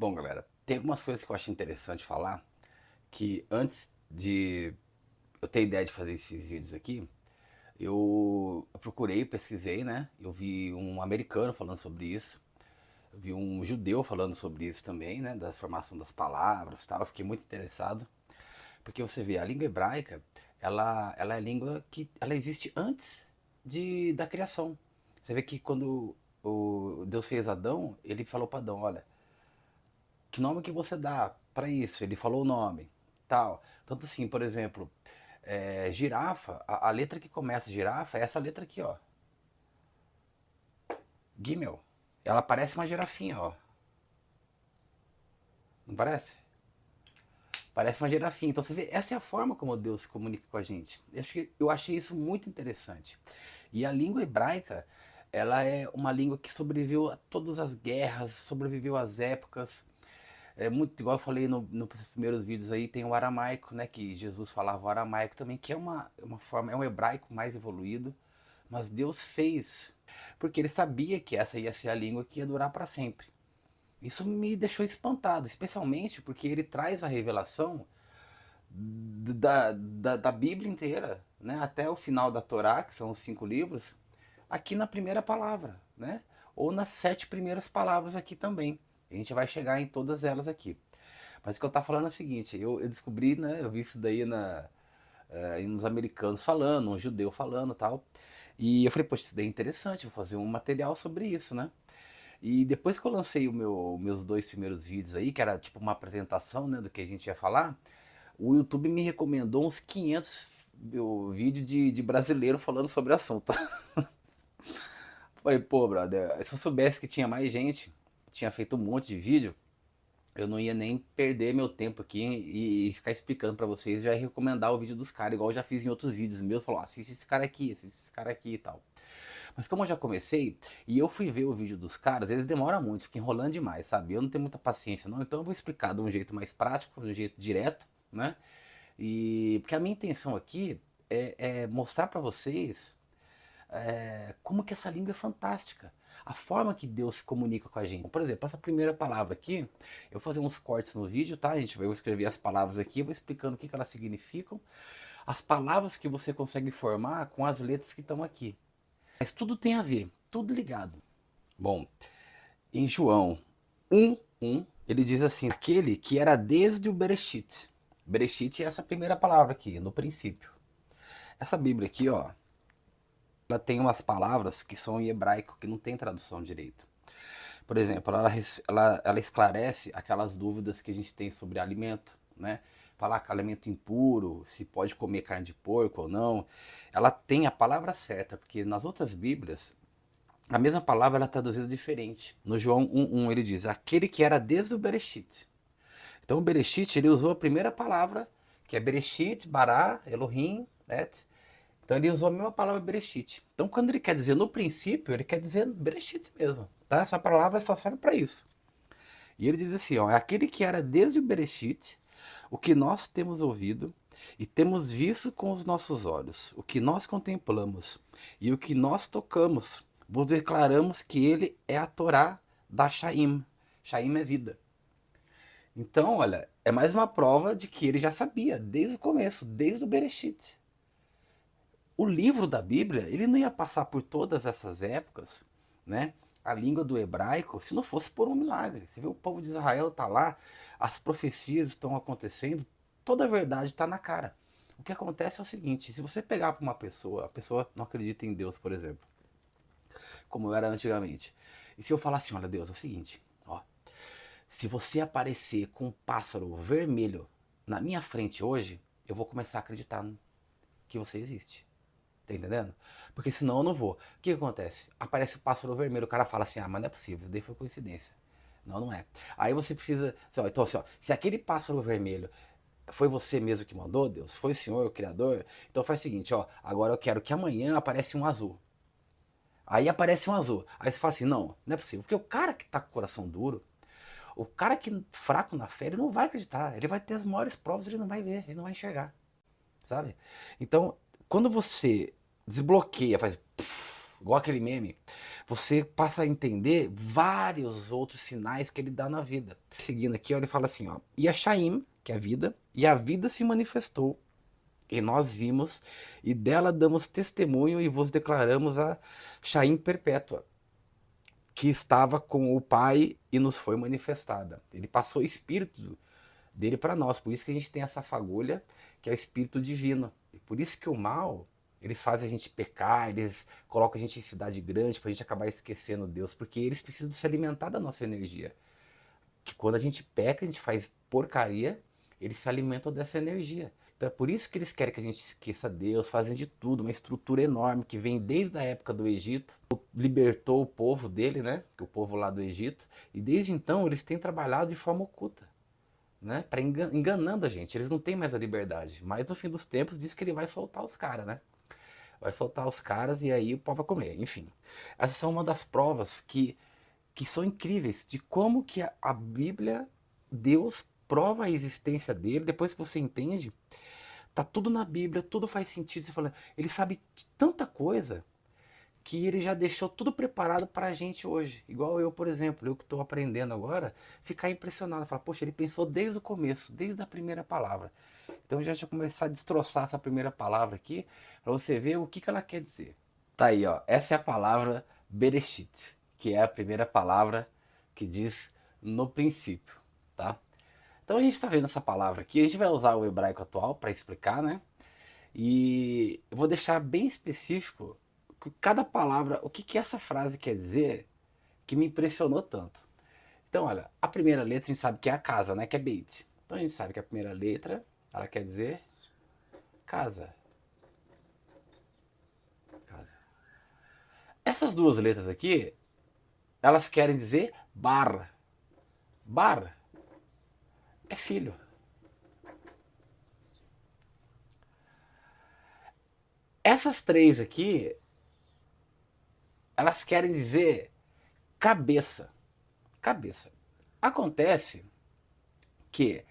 Bom, galera, tem algumas coisas que eu acho interessante falar, que antes de eu ter ideia de fazer esses vídeos aqui, eu procurei, pesquisei, né? Eu vi um americano falando sobre isso, eu vi um judeu falando sobre isso também, né? Da formação das palavras e tal, eu fiquei muito interessado, porque você vê, a língua hebraica, ela é a língua que ela existe antes da criação. Você vê que quando o Deus fez Adão, ele falou para Adão, olha, que nome que você dá para isso? Ele falou o nome, tal. Tanto assim, por exemplo, girafa, a letra que começa girafa é essa letra aqui, ó. Gimel. Ela parece uma girafinha, ó. Não parece? Parece uma girafinha. Então você vê, essa é a forma como Deus se comunica com a gente. Eu achei isso muito interessante. E a língua hebraica, ela é uma língua que sobreviveu a todas as guerras, sobreviveu às épocas. É muito igual eu falei nos primeiros vídeos aí, tem o aramaico, né? Que Jesus falava o aramaico também, que é uma forma, é um hebraico mais evoluído. Mas Deus fez, porque ele sabia que essa ia ser a língua que ia durar para sempre. Isso me deixou espantado, especialmente porque ele traz a revelação da Bíblia inteira, né? Até o final da Torá, que são os 5 livros, aqui na primeira palavra, né? Ou nas 7 primeiras palavras aqui também. A gente vai chegar em todas elas aqui. Mas o que eu tava falando é o seguinte, eu descobri, né? Eu vi isso daí nos americanos falando, um judeu falando e tal. E eu falei, poxa, isso daí é interessante, vou fazer um material sobre isso, né? E depois que eu lancei meus 2 primeiros vídeos aí, que era tipo uma apresentação, né, do que a gente ia falar, o YouTube me recomendou uns 500 vídeos de brasileiro falando sobre o assunto. Falei, pô, brother, se eu soubesse que tinha mais gente, tinha feito um monte de vídeo, eu não ia nem perder meu tempo aqui e ficar explicando pra vocês, já ia recomendar o vídeo dos caras, igual eu já fiz em outros vídeos meus, falou, assiste esse cara aqui, assiste esse cara aqui e tal. Mas como eu já comecei, e eu fui ver o vídeo dos caras, eles demoram muito, fica enrolando demais, sabe? Eu não tenho muita paciência não, então eu vou explicar de um jeito mais prático, de um jeito direto, né? E porque a minha intenção aqui é mostrar pra vocês como que essa língua é fantástica. A forma que Deus se comunica com a gente. Por exemplo, essa primeira palavra aqui, eu vou fazer uns cortes no vídeo, tá? Eu vou escrever as palavras aqui, vou explicando o que elas significam, as palavras que você consegue formar com as letras que estão aqui. Mas tudo tem a ver, tudo ligado. Bom, em João 1:1, ele diz assim: aquele que era desde o Bereshit. Bereshit é essa primeira palavra aqui, no princípio. Essa Bíblia aqui, ó, ela tem umas palavras que são em hebraico, que não tem tradução direito. Por exemplo, ela esclarece aquelas dúvidas que a gente tem sobre alimento, né? Falar que alimento impuro, se pode comer carne de porco ou não. Ela tem a palavra certa, porque nas outras Bíblias, a mesma palavra ela é traduzida diferente. No João 1:1 ele diz, aquele que era desde o Bereshit. Então o Bereshit, ele usou a primeira palavra, que é Bereshit, Bará, Elohim, Et. Então ele usou a mesma palavra Bereshit. Então quando ele quer dizer no princípio, ele quer dizer Bereshit mesmo. Tá? Essa palavra só serve para isso. E ele diz assim, ó, é aquele que era desde o Bereshit, o que nós temos ouvido e temos visto com os nossos olhos, o que nós contemplamos e o que nós tocamos, vos declaramos que ele é a Torá da Shaim. Shaim é vida. Então, olha, é mais uma prova de que ele já sabia, desde o começo, desde o Bereshit. O livro da Bíblia, ele não ia passar por todas essas épocas, né? A língua do hebraico, se não fosse por um milagre. Você vê o povo de Israel tá lá, as profecias estão acontecendo, toda a verdade está na cara. O que acontece é o seguinte, se você pegar para uma pessoa, a pessoa não acredita em Deus, por exemplo, como era antigamente. E se eu falar assim, olha Deus, é o seguinte, ó, se você aparecer com um pássaro vermelho na minha frente hoje, eu vou começar a acreditar que você existe. Tá entendendo? Porque senão eu não vou. O que acontece? Aparece o pássaro vermelho, o cara fala assim, ah, mas não é possível, isso daí foi coincidência. Não, não é. Aí você precisa. Então, assim, ó, se aquele pássaro vermelho foi você mesmo que mandou, Deus, foi o Senhor, o Criador, então faz o seguinte, ó, agora eu quero que amanhã apareça um azul. Aí aparece um azul. Aí você fala assim, não, não é possível. Porque o cara que tá com o coração duro, o cara que é fraco na fé, ele não vai acreditar. Ele vai ter as maiores provas, ele não vai ver, ele não vai enxergar. Sabe? Então, quando você desbloqueia, faz. igual aquele meme, você passa a entender vários outros sinais que ele dá na vida. Seguindo aqui, ó, ele fala assim, ó, e a Shaim, que é a vida, e a vida se manifestou, e nós vimos, e dela damos testemunho e vos declaramos a Shaim perpétua, que estava com o Pai e nos foi manifestada. Ele passou o Espírito dele para nós, por isso que a gente tem essa fagulha, que é o Espírito Divino. E por isso que o mal, eles fazem a gente pecar, eles colocam a gente em cidade grande, para a gente acabar esquecendo Deus, porque eles precisam se alimentar da nossa energia. Que quando a gente peca, a gente faz porcaria, eles se alimentam dessa energia. Então é por isso que eles querem que a gente esqueça Deus, fazem de tudo, uma estrutura enorme que vem desde a época do Egito, libertou o povo dele, né? O povo lá do Egito, e desde então eles têm trabalhado de forma oculta, né? Para enganando a gente. Eles não têm mais a liberdade. Mas no fim dos tempos diz que ele vai soltar os caras, né? Vai soltar os caras e aí o povo vai comer. Enfim, essas são uma das provas que são incríveis de como que a Bíblia, Deus prova a existência dele. Depois que você entende, tá tudo na Bíblia, tudo faz sentido. Você fala, ele sabe de tanta coisa que ele já deixou tudo preparado para a gente hoje. Igual eu, por exemplo, eu que estou aprendendo agora, ficar impressionado, falar, poxa, ele pensou desde o começo, desde a primeira palavra. Então já deixa eu começar a destroçar essa primeira palavra aqui, para você ver o que ela quer dizer. Tá aí, ó, essa é a palavra Bereshit, que é a primeira palavra que diz no princípio, tá? Então a gente está vendo essa palavra aqui, a gente vai usar o hebraico atual para explicar, né? E eu vou deixar bem específico cada palavra, o que essa frase quer dizer, que me impressionou tanto. Então, olha, a primeira letra a gente sabe que é a casa, né? Que é Beit. Então a gente sabe que a primeira letra, ela quer dizer casa. Casa. Essas duas letras aqui, elas querem dizer bar. Bar é filho. Essas três aqui, elas querem dizer cabeça. Cabeça. Acontece que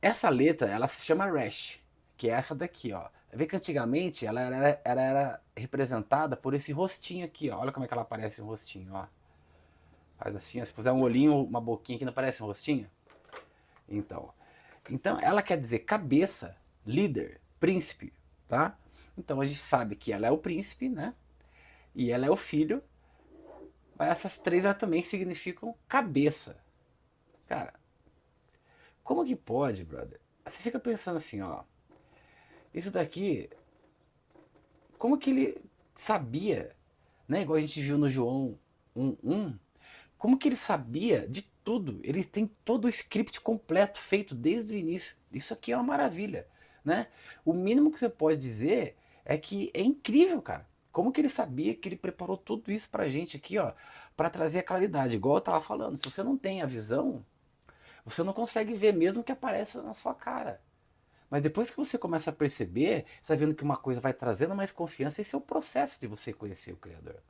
essa letra, ela se chama Resh, que é essa daqui, ó. Vê que antigamente ela era representada por esse rostinho aqui, ó. Olha como é que ela parece um rostinho, ó. Faz assim, ó. Se puser um olhinho, uma boquinha aqui, não parece um rostinho? Então ela quer dizer cabeça, líder, príncipe, tá? Então a gente sabe que ela é o príncipe, né? E ela é o filho. Mas essas três também significam cabeça. Cara, como que pode, brother? Você fica pensando assim, ó. Isso daqui, como que ele sabia, né? Igual a gente viu no João 1:1. Como que ele sabia de tudo? Ele tem todo o script completo, feito desde o início. Isso aqui é uma maravilha, né? O mínimo que você pode dizer é que é incrível, cara. Como que ele sabia que ele preparou tudo isso pra gente aqui, ó, para trazer a claridade, igual eu tava falando. Se você não tem a visão, você não consegue ver mesmo que apareça na sua cara. Mas depois que você começa a perceber, você vai vendo que uma coisa vai trazendo mais confiança, esse é o processo de você conhecer o Criador.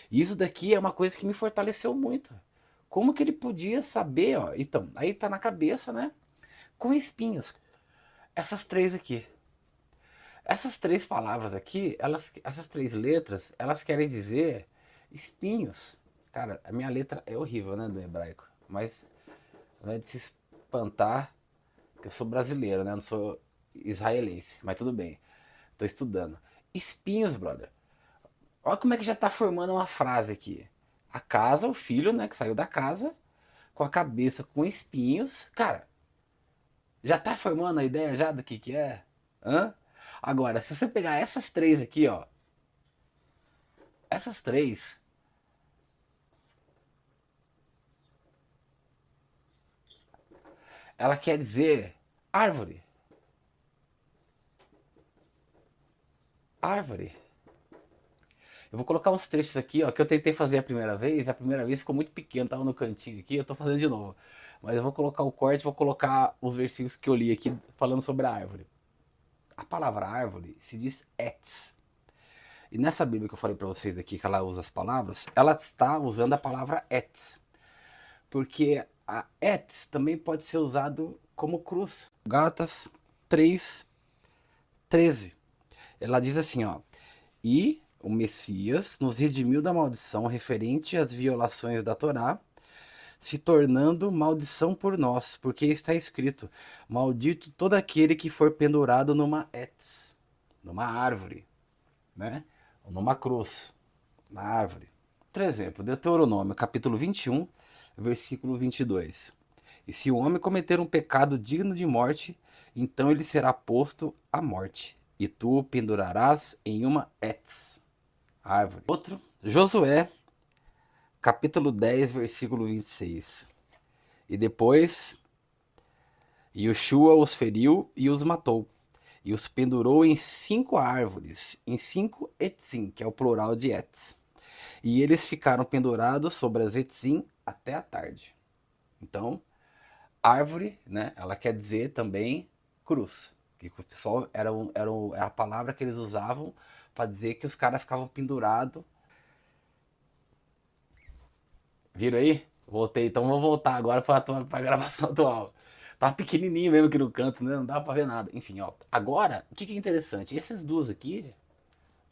E isso daqui é uma coisa que me fortaleceu muito. Como que ele podia saber, ó? Então, aí tá na cabeça, né? Com espinhos. Essas três aqui. Essas três palavras aqui, essas três letras, elas querem dizer espinhos. Cara, a minha letra é horrível, né, do hebraico. Mas não é de se espantar que eu sou brasileiro, né? Não sou israelense, mas tudo bem. Tô estudando. Espinhos, brother. Olha como é que já tá formando uma frase aqui. A casa, o filho, né, que saiu da casa, com a cabeça com espinhos. Cara, já tá formando a ideia já do que é? Hã? Agora, se você pegar essas três aqui, ó. Essas três. Ela quer dizer árvore. Árvore. Eu vou colocar uns trechos aqui, ó, que eu tentei fazer a primeira vez ficou muito pequeno, tava no cantinho aqui, eu tô fazendo de novo. Mas eu vou colocar o corte, vou colocar os versículos que eu li aqui falando sobre a árvore. A palavra árvore se diz etz. E nessa Bíblia que eu falei para vocês aqui, que ela usa as palavras, ela está usando a palavra etz. Porque a etz também pode ser usado como cruz. Gálatas 3:13. Ela diz assim, ó: e o Messias nos redimiu da maldição referente às violações da Torá, se tornando maldição por nós, porque está escrito: maldito todo aquele que for pendurado numa etz, numa árvore, né? Ou numa cruz, na árvore. Outro exemplo, Deuteronômio, capítulo 21, versículo 22. E se o homem cometer um pecado digno de morte, então ele será posto à morte, e tu o pendurarás em uma etz, árvore. Outro, Josué, capítulo 10, versículo 26. E depois, Yoshua os feriu e os matou, e os pendurou em 5 árvores, em 5 etzim, que é o plural de etz. E eles ficaram pendurados sobre as etzim até a tarde. Então, árvore, né? Ela quer dizer também cruz. Que o pessoal era a palavra que eles usavam para dizer que os caras ficavam pendurados. Viram aí? Voltei, então vou voltar agora para a gravação atual. Tá pequenininho mesmo aqui no canto, né? Não dá para ver nada. Enfim, ó. Agora, o que é interessante? Esses duas aqui,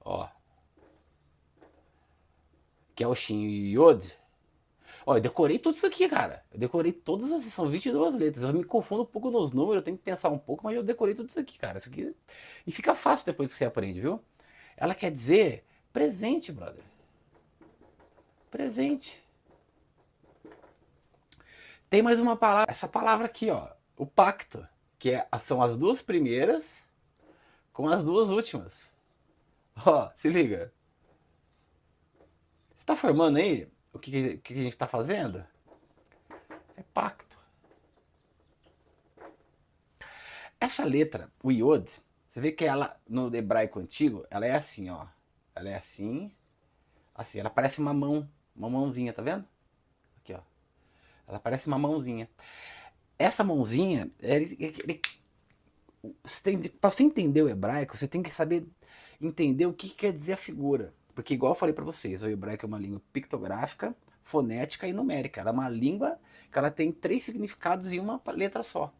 ó, que é o Shin e o Yod. Ó, eu decorei tudo isso aqui, cara. Eu decorei todas as. São 22 letras. Eu me confundo um pouco nos números, eu tenho que pensar um pouco, mas eu decorei tudo isso aqui, cara. Isso aqui. E fica fácil depois que você aprende, viu? Ela quer dizer presente, brother. Presente. Tem mais uma palavra. Essa palavra aqui, ó. O pacto. São as duas primeiras com as duas últimas. Ó, se liga. Você tá formando aí o que a gente tá fazendo? É pacto. Essa letra, o Yod, você vê que ela, no hebraico antigo, ela é assim, ó. Ela é assim, assim. Ela parece uma mão, uma mãozinha, tá vendo? Aqui, ó. Ela parece uma mãozinha. Essa mãozinha, pra você entender o hebraico, você tem que saber entender o que quer dizer a figura. Porque igual eu falei pra vocês, o hebraico é uma língua pictográfica, fonética e numérica. Ela é uma língua que ela tem 3 significados em uma letra só.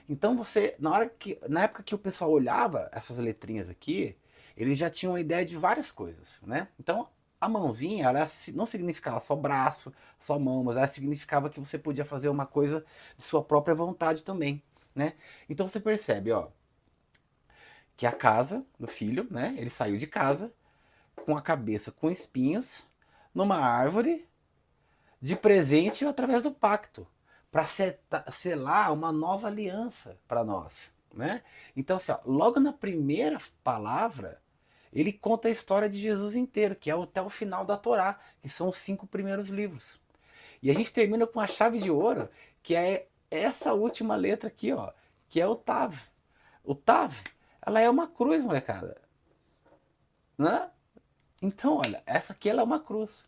Então você, na época que o pessoal olhava essas letrinhas aqui, eles já tinham uma ideia de várias coisas, né? Então a mãozinha, ela não significava só braço, só mão, mas ela significava que você podia fazer uma coisa de sua própria vontade também, né? Então você percebe, ó, que a casa do filho, né? Ele saiu de casa com a cabeça com espinhos numa árvore de presente através do pacto, para selar uma nova aliança para nós, né? Então, assim, ó, logo na primeira palavra, ele conta a história de Jesus inteiro, que é até o final da Torá, que são os 5 primeiros livros. E a gente termina com a chave de ouro, que é essa última letra aqui, ó, que é o Tav. O Tav, ela é uma cruz, molecada, né? Então, olha, essa aqui ela é uma cruz.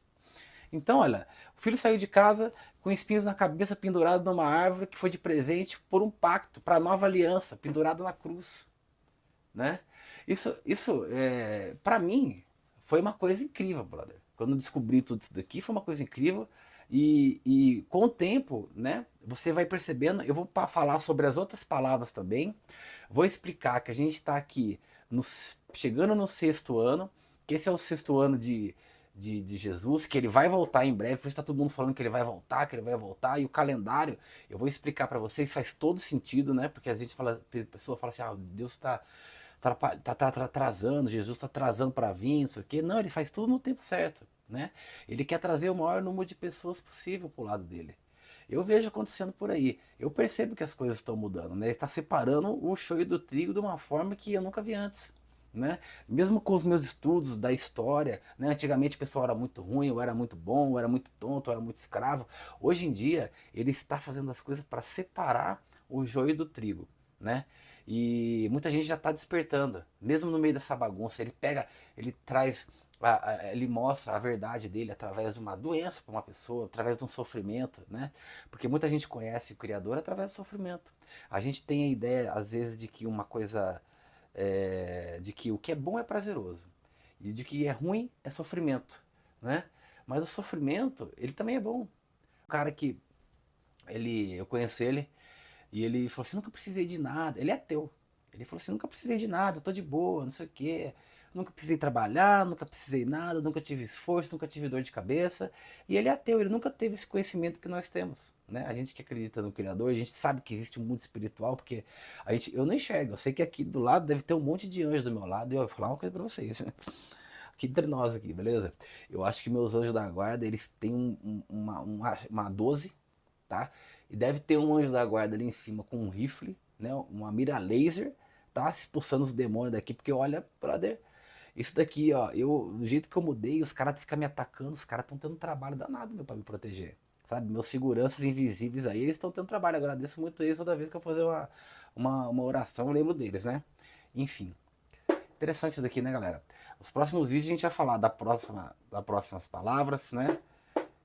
Então, olha, o filho saiu de casa com espinhos na cabeça, pendurado numa árvore que foi de presente por um pacto, para a nova aliança, pendurado na cruz, né? Isso para mim, foi uma coisa incrível, brother. Quando eu descobri tudo isso daqui, foi uma coisa incrível. E com o tempo, né, você vai percebendo. Eu vou falar sobre as outras palavras também. Vou explicar que a gente está aqui chegando no 6º ano, que esse é o 6º ano de Jesus, que ele vai voltar em breve, por isso está todo mundo falando que ele vai voltar, e o calendário, eu vou explicar para vocês, faz todo sentido, né? Porque às vezes a pessoa fala assim, ah, Deus está atrasando, Jesus está atrasando para vir, não sei o quê. Não, ele faz tudo no tempo certo, né? Ele quer trazer o maior número de pessoas possível para o lado dele. Eu vejo acontecendo por aí. Eu percebo que as coisas estão mudando, né? Ele está separando o joio do trigo de uma forma que eu nunca vi antes. Né? Mesmo com os meus estudos da história, né? Antigamente o pessoal era muito ruim, eu era muito bom, eu era muito tonto, eu era muito escravo. Hoje em dia ele está fazendo as coisas para separar o joio do trigo, né? E muita gente já está despertando, mesmo no meio dessa bagunça. Ele traz, ele mostra a verdade dele através de uma doença para uma pessoa, através de um sofrimento, né? Porque muita gente conhece o Criador através do sofrimento. A gente tem a ideia, às vezes, de que uma coisa de que o que é bom é prazeroso e de que é ruim é sofrimento, né? Mas o sofrimento, ele também é bom. O cara que eu conheço ele e ele falou assim, nunca precisei de nada. Ele é ateu. Ele falou assim, nunca precisei de nada, eu tô de boa, não sei o quê. nunca precisei trabalhar, nunca precisei nada, nunca tive esforço, nunca tive dor de cabeça. E ele é ateu, ele nunca teve esse conhecimento que nós temos. Né? A gente que acredita no Criador, a gente sabe que existe um mundo espiritual, porque eu não enxergo. Eu sei que aqui do lado deve ter um monte de anjos do meu lado, e eu vou falar uma coisa pra vocês. Aqui entre nós aqui, beleza? Eu acho que meus anjos da guarda, eles têm uma 12, tá? E deve ter um anjo da guarda ali em cima com um rifle, né? Uma mira laser, tá? Expulsando os demônios daqui, porque olha, brother, isso daqui, ó, do jeito que eu mudei, os caras ficam me atacando, os caras estão tendo trabalho danado, meu, pra me proteger. Sabe, meus seguranças invisíveis aí, eles estão tendo trabalho. Eu agradeço muito eles toda vez que eu fazer uma oração, eu lembro deles, né? Enfim, interessante isso daqui, né, galera? Os próximos vídeos a gente vai falar das próximas palavras, né?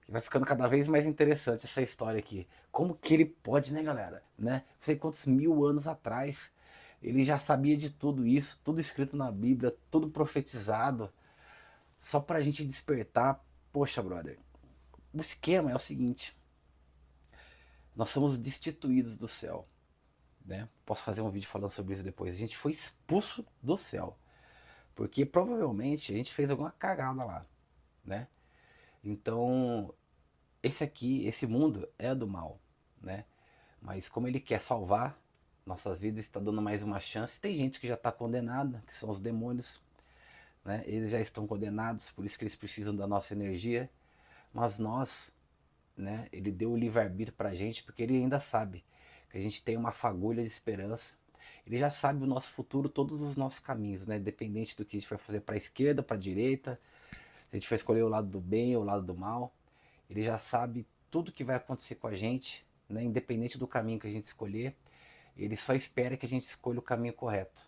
Que vai ficando cada vez mais interessante essa história aqui. Como que ele pode, né, galera? Né? Não sei quantos 1000 anos atrás ele já sabia de tudo isso, tudo escrito na Bíblia, tudo profetizado, só pra gente despertar. Poxa, brother, o esquema é o seguinte: nós somos destituídos do céu, né? Posso fazer um vídeo falando sobre isso depois. A gente foi expulso do céu, porque provavelmente a gente fez alguma cagada lá, né? Então, esse mundo é do mal, né? Mas como ele quer salvar nossas vidas, está dando mais uma chance. Tem gente que já está condenada, que são os demônios, né? Eles já estão condenados, por isso que eles precisam da nossa energia. Mas nós, né? Ele deu o livre-arbítrio para a gente, porque ele ainda sabe que a gente tem uma fagulha de esperança. Ele já sabe o nosso futuro, todos os nossos caminhos, né? Independente do que a gente vai fazer para a esquerda, para a direita, se a gente vai escolher o lado do bem ou o lado do mal. Ele já sabe tudo que vai acontecer com a gente, né? Independente do caminho que a gente escolher. Ele só espera que a gente escolha o caminho correto,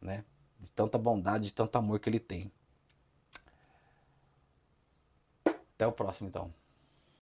né? De tanta bondade, de tanto amor que ele tem. Até o próximo, então.